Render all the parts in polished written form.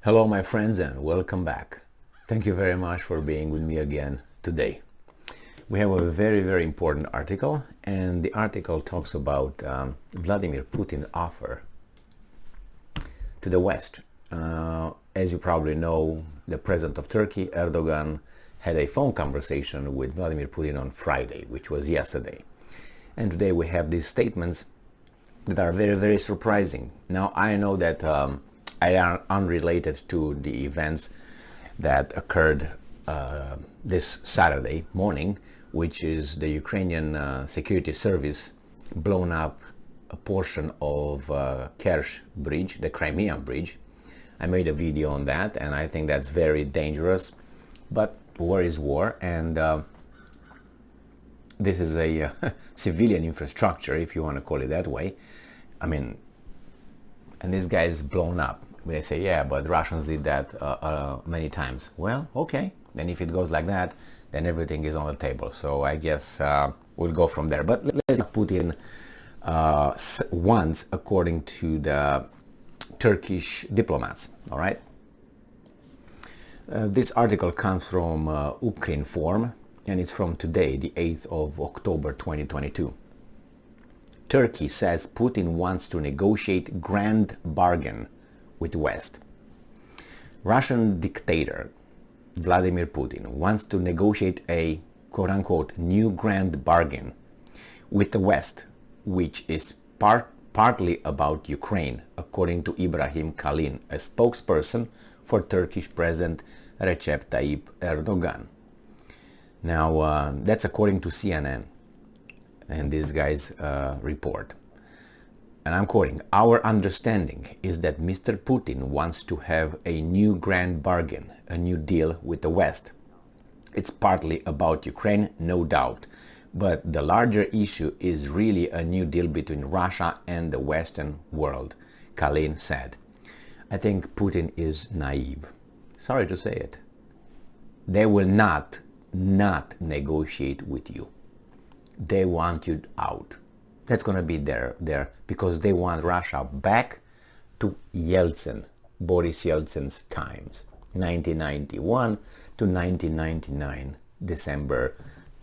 Hello my friends and welcome back. Thank you very much for being with me again today. We have a very important article, and the article talks about Vladimir Putin's offer to the West. As you probably know, the president of Turkey, Erdogan, had a phone conversation with Vladimir Putin on Friday, which was yesterday. And today we have these statements that are very surprising. Now I know that are unrelated to the events that occurred this Saturday morning, which is the Ukrainian security service blown up a portion of Kerch bridge, the Crimea bridge. I made a video on that, and I think that's very dangerous, but war is war, and this is a civilian infrastructure, if you want to call it that way. I mean, and this guy is blown up. They say, yeah, but Russians did that many times. Well, okay, then if it goes like that, then everything is on the table. So I guess we'll go from there. But let's see what Putin wants, according to the Turkish diplomats, all right? This article comes from Ukrinform, and it's from today, the 8th of October 2022. Turkey says Putin wants to negotiate grand bargain with West. Russian dictator Vladimir Putin wants to negotiate a quote-unquote new grand bargain with the West, which is partly about Ukraine, according to Ibrahim Kalin, a spokesperson for Turkish President Recep Tayyip Erdogan. Now, that's according to CNN and this guy's report. And I'm quoting, "Our understanding is that Mr. Putin wants to have a new grand bargain, a new deal with the West. It's partly about Ukraine, no doubt, but the larger issue is really a new deal between Russia and the Western world," Kalin said. I think Putin is naive. Sorry to say it. They will not negotiate with you. They want you out. That's going to be there because they want Russia back to Boris Yeltsin's times, 1991 to 1999, December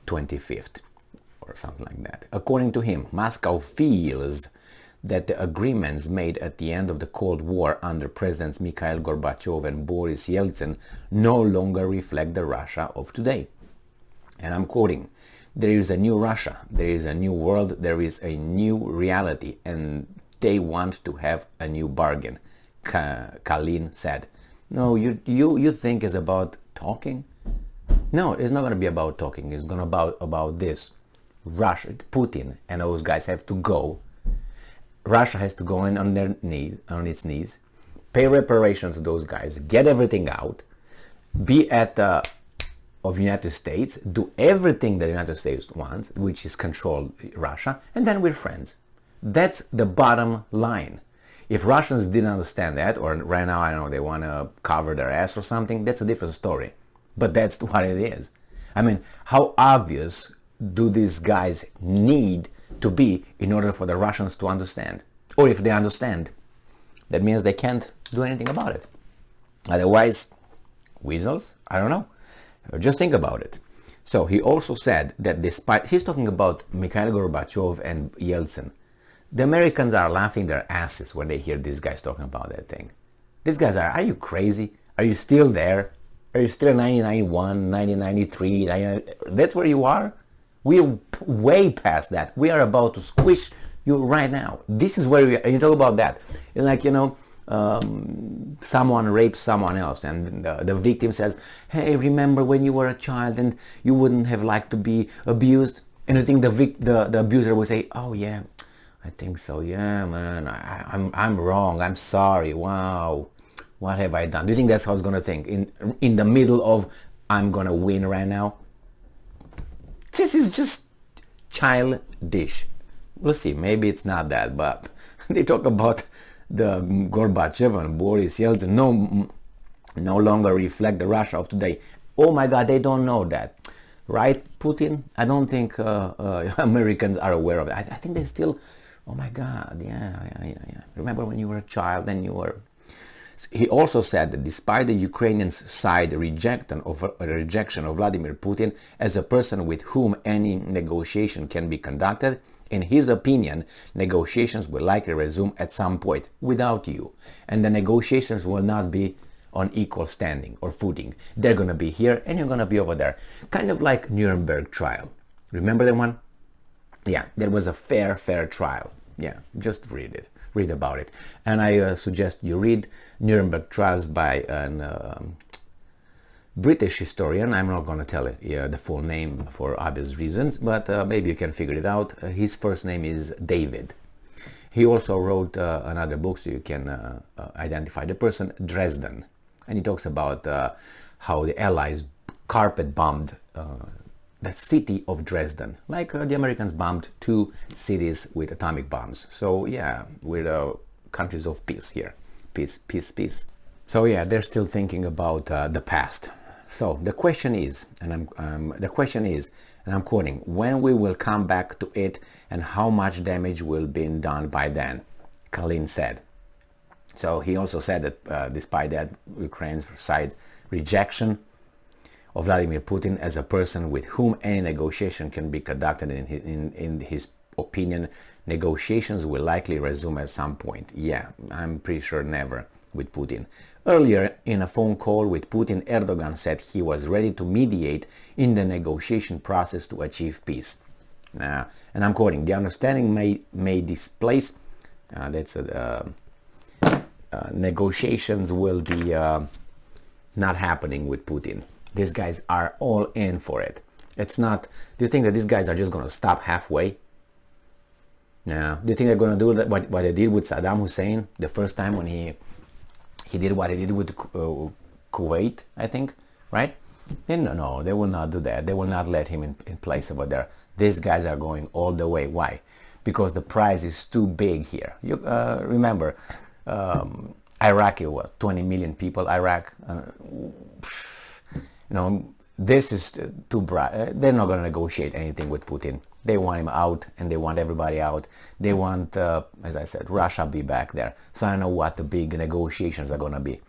25th, or something like that. According to him, Moscow feels that the agreements made at the end of the Cold War under Presidents Mikhail Gorbachev and Boris Yeltsin no longer reflect the Russia of today. And I'm quoting, "There is a new Russia, there is a new world, there is a new reality, and they want to have a new bargain," Kalin said. No, you think it's about talking? No, it's not going to be about talking. It's going to be about this. Russia, Putin and those guys have to go. Russia has to go in on its knees, pay reparations to those guys, get everything out, be at the of United States, do everything that the United States wants, which is control Russia, and then we're friends. That's the bottom line. If Russians didn't understand that, or right now, I don't know, they want to cover their ass or something, that's a different story. But that's what it is. I mean, how obvious do these guys need to be in order for the Russians to understand? Or if they understand, that means they can't do anything about it. Otherwise, weasels? I don't know. Just think about it. So he also said that despite, he's talking about Mikhail Gorbachev and Yeltsin. The Americans are laughing their asses when they hear these guys talking about that thing. These guys are you crazy? Are you still there? Are you still in 1991, 1993? That's where you are? We're way past that. We are about to squish you right now. This is where we are. And you talk about that. You're like, someone rapes someone else, and the victim says, "Hey, remember when you were a child and you wouldn't have liked to be abused?" And you think the abuser will say, "Oh yeah, I think so. Yeah, man, I'm wrong. I'm sorry. Wow, what have I done?" Do you think that's how it's gonna think in the middle of "I'm gonna win right now"? This is just childish. We'll see. Maybe it's not that, but they talk about the Gorbachev and Boris Yeltsin no longer reflect the Russia of today. Oh my God, they don't know that, right, Putin? I don't think Americans are aware of it. I think they still, oh my God, yeah. Remember when you were a child and you were He also said that despite the Ukrainian side rejection of Vladimir Putin as a person with whom any negotiation can be conducted, in his opinion, negotiations will likely resume at some point without you. And the negotiations will not be on equal standing or footing. They're going to be here and you're going to be over there. Kind of like Nuremberg trial. Remember that one? Yeah, that was a fair trial. Yeah, just read it. Read about it. And I suggest you read Nuremberg trials by an British historian. I'm not going to tell you the full name for obvious reasons, but maybe you can figure it out. His first name is David. He also wrote another book, so you can identify the person, Dresden. And he talks about how the Allies carpet bombed the city of Dresden, like the Americans bombed 2 cities with atomic bombs. So yeah, we're countries of peace here. Peace, peace, peace. So yeah, they're still thinking about the past. So the question is, and I'm quoting, when we will come back to it and how much damage will be done by then, Kalin said. So he also said that despite that, Ukraine's side rejection of Vladimir Putin as a person with whom any negotiation can be conducted, in his opinion, negotiations will likely resume at some point. Yeah, I'm pretty sure never with Putin. Earlier, in a phone call with Putin, Erdogan said he was ready to mediate in the negotiation process to achieve peace. And I'm quoting, the understanding may displace, negotiations will be not happening with Putin. These guys are all in for it. It's not, do you think that these guys are just going to stop halfway? No. Do you think they're going to do what they did with Saddam Hussein the first time when he did what he did with Kuwait, I think, right? No, they will not do that. They will not let him in place over there. These guys are going all the way. Why? Because the prize is too big here. You remember, Iraq, what, 20 million people, Iraq, this is too bright. They're not going to negotiate anything with Putin. They want him out, and they want everybody out. They want, as I said, Russia be back there. So I don't know what the big negotiations are going to be.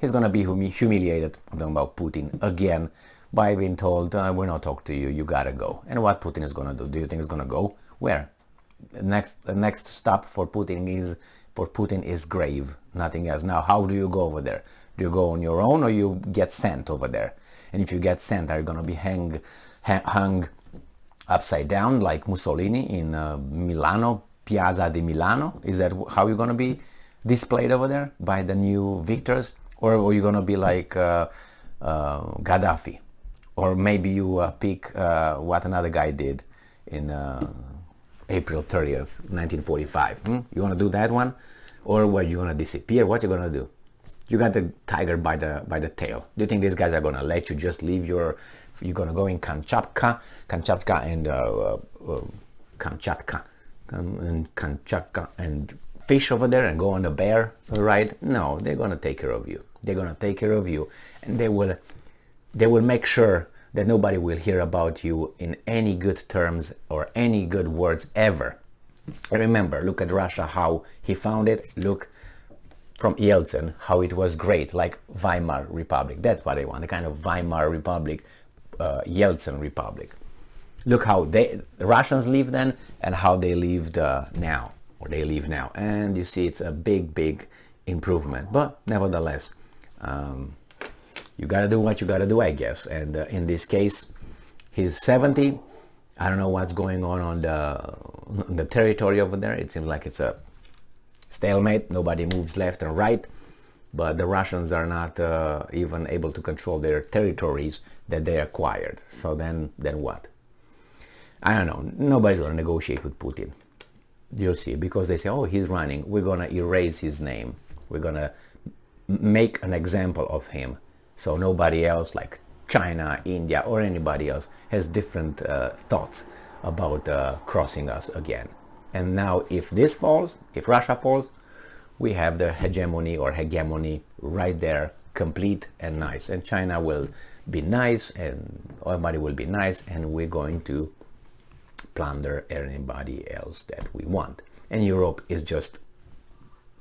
He's going to be humiliated, I'm talking about Putin, again, by being told, we're not talking to you, you got to go. And what Putin is going to do? Do you think he's going to go? Where? The next stop for Putin is grave, nothing else. Now, how do you go over there? Do you go on your own, or you get sent over there? And if you get sent, are you going to be hung upside down like Mussolini in Milano, Piazza di Milano? Is that how you're going to be displayed over there by the new victors? Or are you going to be like Gaddafi? Or maybe you pick what another guy did in April 30th, 1945. You want to do that one? Or were you going to disappear? What you going to do? You got the tiger by the tail. Do you think these guys are going to let you just leave you're going to go in Kamchatka and fish over there and go on a bear ride? No, they're going to take care of you. They're going to take care of you, and they will make sure that nobody will hear about you in any good terms or any good words ever. And remember, look at Russia, how he found it. Look from Yeltsin, how it was great, like Weimar Republic. That's what they want, the kind of Weimar Republic, Yeltsin Republic. Look how the Russians live then and how they lived now, or they live now. And you see, it's a big improvement. But nevertheless, you got to do what you got to do, I guess. And in this case, he's 70. I don't know what's going on the territory over there. It seems like it's a stalemate. Nobody moves left and right. But the Russians are not even able to control their territories that they acquired. So then what? I don't know. Nobody's going to negotiate with Putin. You'll see. Because they say, oh, he's running. We're going to erase his name. We're going to make an example of him. So nobody else, like China, India, or anybody else, has different thoughts about crossing us again. And now if this falls, if Russia falls, we have the hegemony right there, complete and nice. And China will be nice, and everybody will be nice, and we're going to plunder anybody else that we want. And Europe is just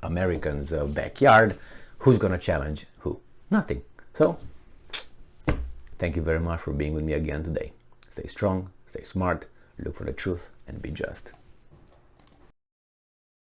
Americans' backyard, Who's gonna challenge who? Nothing. So, thank you very much for being with me again today. Stay strong, stay smart, look for the truth, and be just.